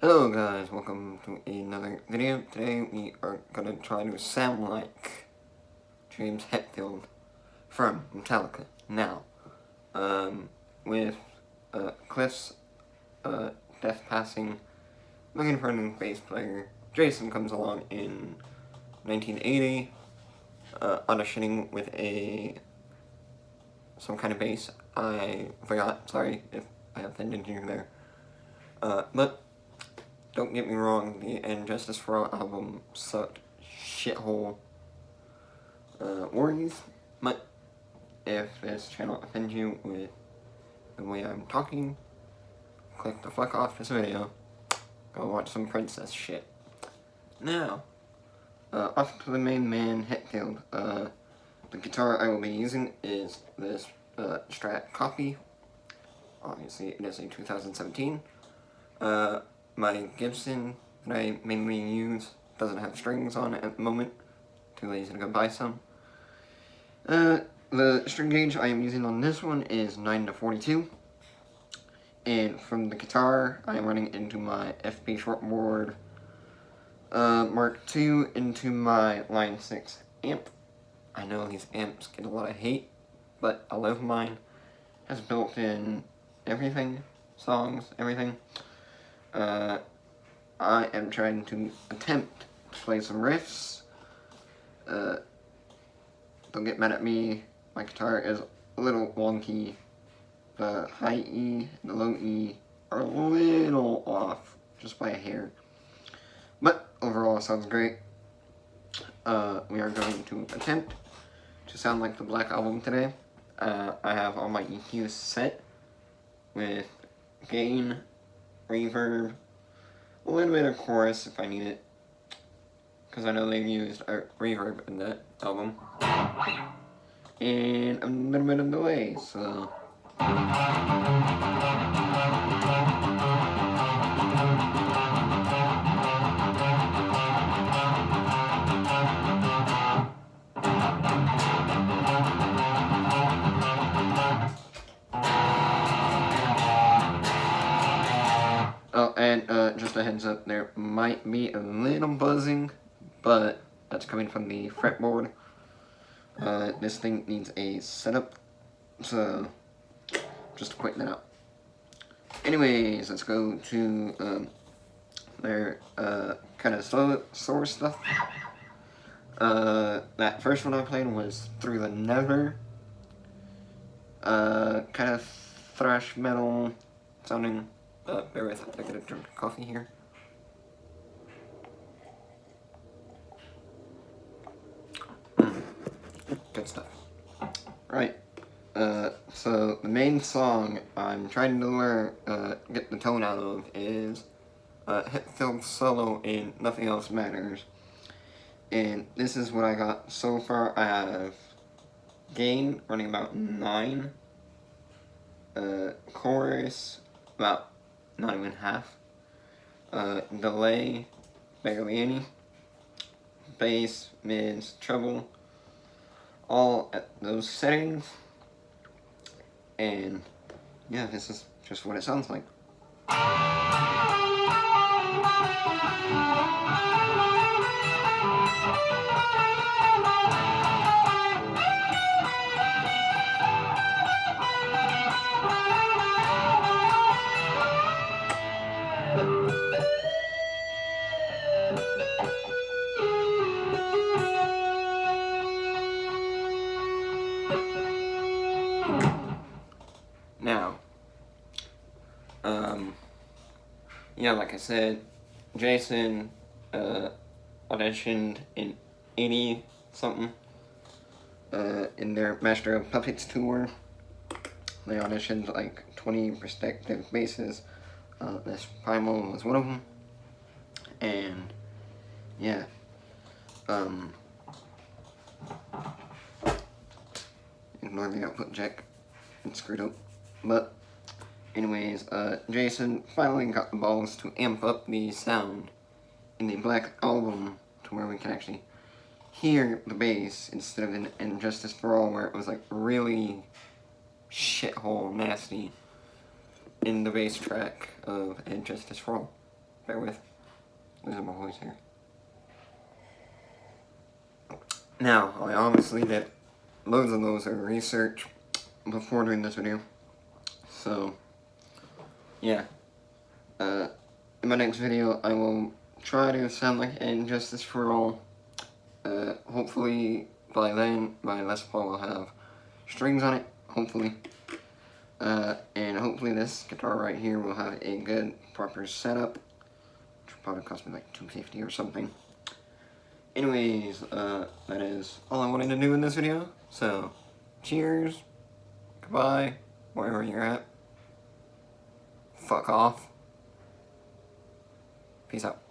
Hello guys, welcome to another video. Today we are gonna try to sound like James Hetfield from Metallica. Now, with Cliff's death passing, looking for a new bass player, Jason comes along in 1980, auditioning with some kind of bass. I forgot, sorry if I offended you there. But don't get me wrong, the And Justice for All album sucked shithole worries, but if this channel offends you with the way I'm talking, click the fuck off this video, go watch some princess shit. Now, off to the main man, Hetfield. The guitar I will be using is this Strat copy. Obviously, it is a 2017. My Gibson that I mainly use doesn't have strings on it at the moment. Too lazy to go buy some. The string gauge I am using on this one is 9/42. And from the guitar, I am running into my FP shortboard Mark II into my Line 6 amp. I know these amps get a lot of hate, but I love mine. Has built-in everything, songs, everything. I am trying to attempt to play some riffs. Don't get mad at me, my guitar is a little wonky. The high E and the low E are a little off, just by a hair. But overall it sounds great. We are going to attempt to sound like the Black Album today. I have all my EQs set with gain, reverb, a little bit of chorus if I need it, because I know they used a reverb in that album, and a little bit of delay, so... Oh, and just a heads up, there might be a little buzzing, but that's coming from the fretboard. This thing needs a setup, so just to point that out. Anyways, let's go to their kind of sore stuff. That first one I played was Through the Never. Kind of thrash metal sounding. Bear with, I gotta drink coffee here. Good stuff. Right. So the main song I'm trying to learn, get the tone out of is Hetfield solo in Nothing Else Matters. And this is what I got so far. I have gain running about 9, chorus about not even half, delay barely any, bass, mids, treble, all at those settings, and yeah, this is just what it sounds like. Now, yeah, like I said, Jason auditioned in 80-something in their Master of Puppets tour. They auditioned like 20 prospective basses. This Primal was one of them. And yeah, ignore the output jack, it's screwed up. But anyways, Jason finally got the balls to amp up the sound in the Black Album to where we can actually hear the bass instead of in Justice for All, where it was like really shithole nasty in the bass track of And Justice for All. Bear with. Losing my voice here. Now, I honestly did loads and loads of research before doing this video. So, yeah. In my next video, I will try to sound like Injustice for All. Hopefully, by then, my Les Paul will have strings on it, hopefully. And hopefully this guitar right here will have a good, proper setup. Which will probably cost me like $250 or something. Anyways, that is all I wanted to do in this video. So, cheers, goodbye, wherever you're at. Fuck off. Peace out.